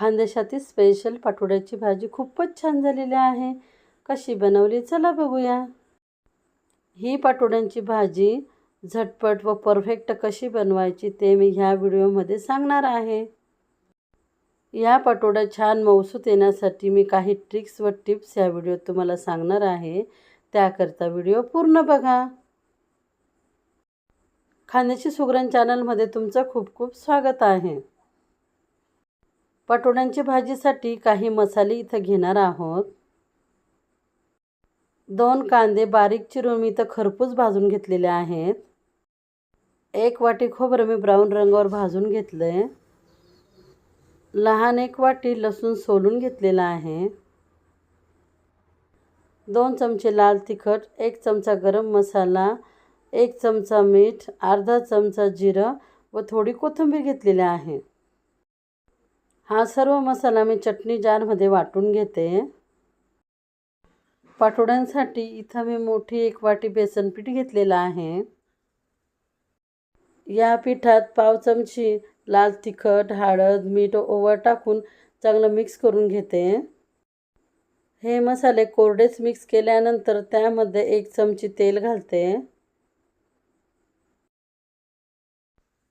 खानदेशातील special पाटोड्याची भाजी खूपच छान झालेली आहे. कशी बनवली चला बघूया. ही पाटोड्यांची भाजी झटपट व परफेक्ट कशी बनवायची ते मी ह्या व्हिडिओमध्ये सांगणार आहे. या पाटोड्या छान मऊसूत येण्यासाठी मी काही ट्रिक्स व टिप्स या व्हिडिओत तुम्हाला सांगणार आहे. त्याकरता व्हिडिओ पूर्ण बघा. खानदेशी सुगरण चॅनलमध्ये तुमचं खूप खूप स्वागत आहे. पाटोड्यांची भाजीसाठी काही मसाले इथं घेणार आहोत. 2 कांदे बारीक चिरून मी इथं खरपूस भाजून घेतलेले आहेत. 1 वाटी खोबरं मी ब्राऊन रंगावर भाजून घेतले. लहान 1 वाटी लसूण सोलून घेतलेला आहे. 2 चमचे लाल तिखट, 1 चमचा गरम मसाला, 1 चमचा मीठ, अर्धा चमचा जिरं व थोडी कोथिंबीर घेतलेली आहे. हा सर्व मसाला मी चटणी जारमध्ये वाटून घेते. पाटोड्यांसाठी इथं मी मोठी 1 वाटी बेसन पीठ घेतलेलं आहे. या पिठात पाव चमची लाल तिखट, हळद, मीठ ओवा टाकून चांगलं मिक्स करून घेते. हे मसाले कोरडेच मिक्स केल्यानंतर त्यामध्ये 1 चमची तेल घालते.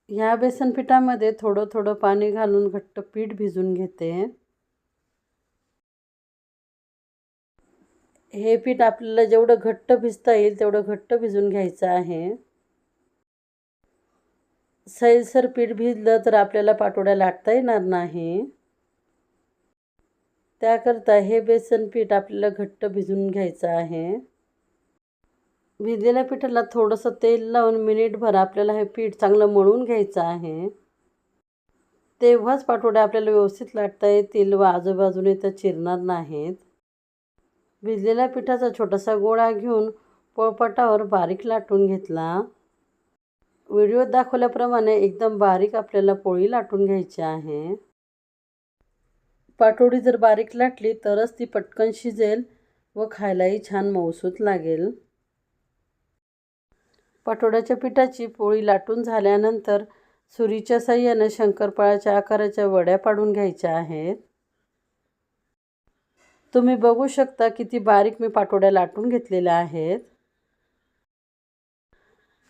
ह्या बेसन पिठामध्ये थोडं थोडं पाणी घालून घट्ट पीठ भिजवून घेते. हे पीठ आपल्याला जेवढं घट्ट भिजता येईल तेवढं घट्ट भिजवून घ्यायचं आहे. सैलसर पीठ भिजलं तर आपल्याला पाटोड्या लाटता येणार नाही. त्याकरता हे बेसन पीठ आपल्याला घट्ट भिजवून घ्यायचं आहे. भिजलेल्या पिठाला थोडंसं तेल लावून मिनिटभर आपल्याला हे पीठ चांगलं मळून घ्यायचं आहे. तेव्हाच पाटोड्या आपल्याला व्यवस्थित लाटता येतील व आजूबाजूने तर चिरणार नाहीत. भिजलेल्या पिठाचा छोटासा गोळा घेऊन पोळपाटावर बारीक लाटून घेतला. व्हिडिओत दाखवल्याप्रमाणे एकदम बारीक आपल्याला पोळी लाटून घ्यायची आहे. पाटोडी जर बारीक लाटली तरच ती पटकन शिजेल व खायलाही छान मऊसूत लागेल. पाटोड्याच्या पिठाची पोळी लाटून झाल्यानंतर सुरीच्या साहाय्याने शंकरपाळ्याच्या आकाराच्या वड्या पाडून घ्यायच्या आहेत. तुम्ही बघू शकता किती बारीक मी पाटोड्या लाटून घेतलेल्या आहेत.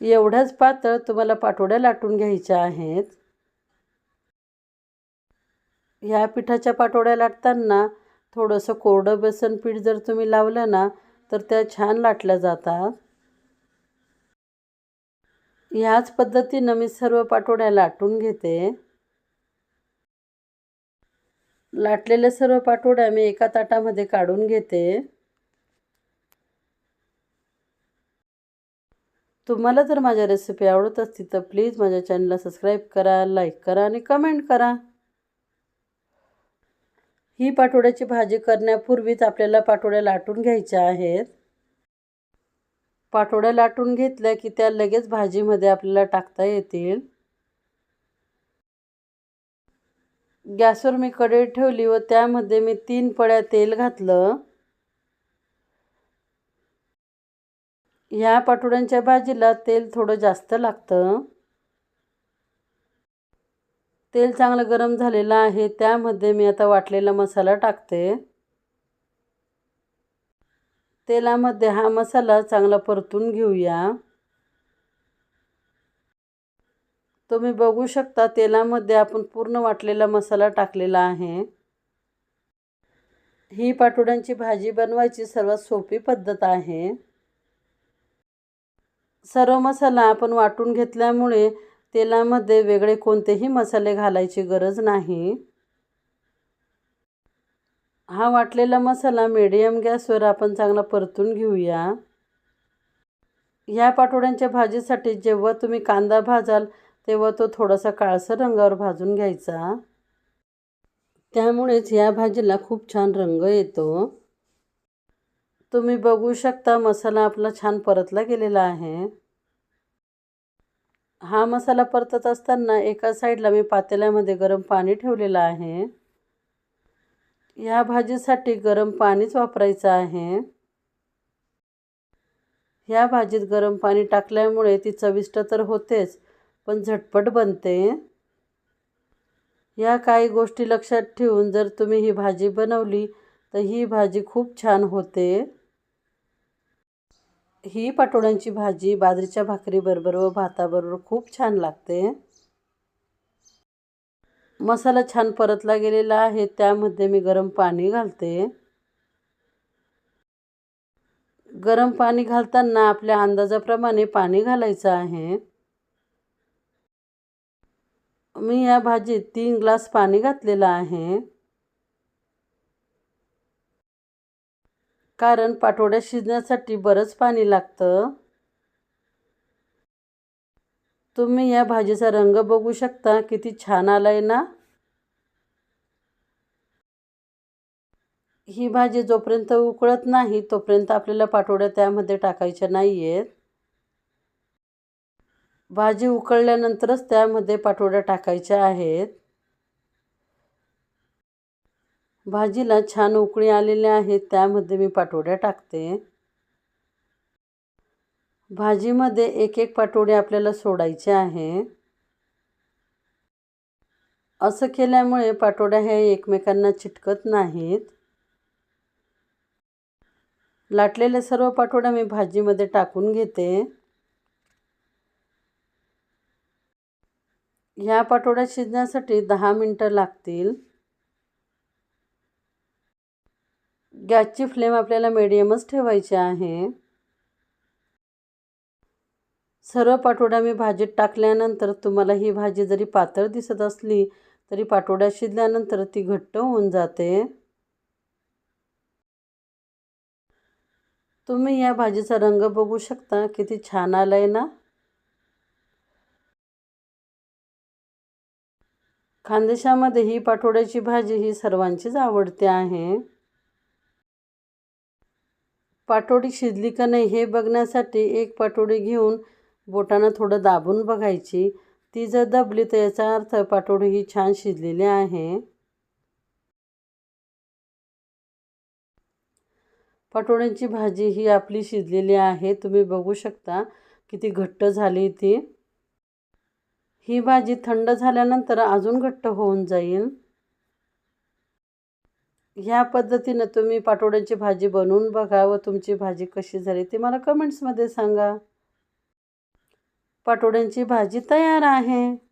एवढ्याच पातळ तुम्हाला पाटोड्या लाटून घ्यायच्या आहेत. ह्या पिठाच्या पाटोड्या लाटताना थोडंसं कोरडं बेसन पीठ जर तुम्ही लावलं ना तर त्या छान लाटल्या जातात. ह्याच पद्धतीनं मी सर्व पाटोड्या लाटून घेते. लाटलेल्या सर्व पाटोड्या मी एका ताटामध्ये काढून घेते. तुम्हाला जर माझ्या रेसिपी आवडत असतील तर प्लीज माझ्या चॅनलला सबस्क्राईब करा, लाईक करा आणि कमेंट करा. ही पाटोड्याची भाजी करण्यापूर्वीच आपल्याला पाटोड्या लाटून घ्यायच्या आहेत. पाटोड्या लाटून घेतल्या की त्या लगेच भाजीमध्ये आपल्याला टाकता येतील. गॅसवर मी कढई ठेवली व त्यामध्ये मी 3 पळ्या तेल घातलं. ह्या पाटोड्यांच्या भाजीला तेल थोडं जास्त लागतं. तेल चांगलं गरम झालेलं आहे. त्यामध्ये मी आता वाटलेला मसाला टाकते. तेलामध्ये हा मसाला चांगला परतून घेऊया. तुम्ही बघू शकता तेलामध्ये आपण पूर्ण वाटलेला मसाला टाकलेला आहे. ही पाटोड्यांची भाजी बनवायची सर्वात सोपी पद्धत आहे. सर्व मसाला आपण वाटून घेतल्यामुळे तेलामध्ये वेगळे कोणतेही मसाले घालायची गरज नाही. हा वाटलेला मसाला मीडियम गॅसवर आपण चांगला परतून घेऊया. ह्या पाटोड्यांच्या भाजीसाठी जेव्हा तुम्ही कांदा भाजाल तेव्हा तो थोडासा काळसर रंगावर भाजून घ्यायचा. त्यामुळेच या भाजीला खूप छान रंग येतो. तुम्ही बघू शकता मसाला आपला छान परतला गेलेला आहे. हा मसाला परतत असताना एका साईडला मी पातेल्यामध्ये गरम पाणी ठेवलेलं आहे. या भाजीसाठी गरम पाणीच वापरायचं आहे. ह्या भाजीत गरम पाणी टाकल्यामुळे ती चविष्ट तर होतेच पण झटपट बनते. या काही गोष्टी लक्षात ठेवून जर तुम्ही ही भाजी बनवली तर ही भाजी खूप छान होते. ही पाटोड्यांची भाजी बाजरीच्या भाकरीबरोबर व भाताबरोबर खूप छान लागते. मसाला छान परतला गेलेला आहे. त्यामध्ये मी गरम पाणी घालते. गरम पाणी घालताना आपल्या अंदाजाप्रमाणे पाणी घालायचं आहे. मी या भाजीत 3 ग्लास पाणी घातलेलं आहे. कारण पाटोड्या शिजण्यासाठी बरंच पाणी लागतं. तुम्ही या भाजीचा रंग बघू शकता किती छान आलाय ना. ही भाजी जोपर्यंत उकळत नाही तोपर्यंत आपल्याला पाटोड्या त्यामध्ये टाकायच्या नाही आहेत. भाजी उकळल्यानंतरच त्यामध्ये पाटोड्या टाकायच्या आहेत. भाजीला छान उकळी आलेल्या आहेत. त्यामध्ये मी पाटोड्या टाकते. भाजीमध्ये एक एक पाटोडे आपल्याला सोडायचे आहे. असं केल्यामुळे पाटोड्या हे एकमेकांना चिटकत नाहीत. लाटलेले सर्व पाटोड्या मी भाजीमध्ये टाकून घेते. ह्या पाटोड्या शिजण्यासाठी 10 मिनिटं लागतील. गॅसची फ्लेम आपल्याला मीडियमच ठेवायची आहे. सर्व पाटोड्या मी भाजीत टाकल्यानंतर तुम्हाला ही भाजी जरी पातळ दिसत असली तरी पाटोड्या शिजल्यानंतर ती घट्ट होऊन जाते. तुम्ही या भाजीचा रंग बघू शकता किती छान आलाय ना. खानदेशामध्ये ही पाटोड्याची भाजी ही सर्वांचीच आवडते आहे. पाटोडी शिजली का नाही हे बघण्यासाठी एक पाटोडी घेऊन बोटानं थोडं दाबून बघायची. ती जर दबली तर याचा अर्थ पाटोडी ही छान शिजलेली आहे. पाटोड्यांची भाजी ही आपली शिजलेली आहे. तुम्ही बघू शकता किती घट्ट झाली ती. ही भाजी थंड झाल्यानंतर अजून घट्ट होऊन जाईल. ह्या पद्धतीने तुम्ही पाटोड्यांची भाजी बनवून बघा व तुमची भाजी कशी झाली ते मला कमेंट्समध्ये सांगा. पाटोड्यांची भाजी तयार आहे.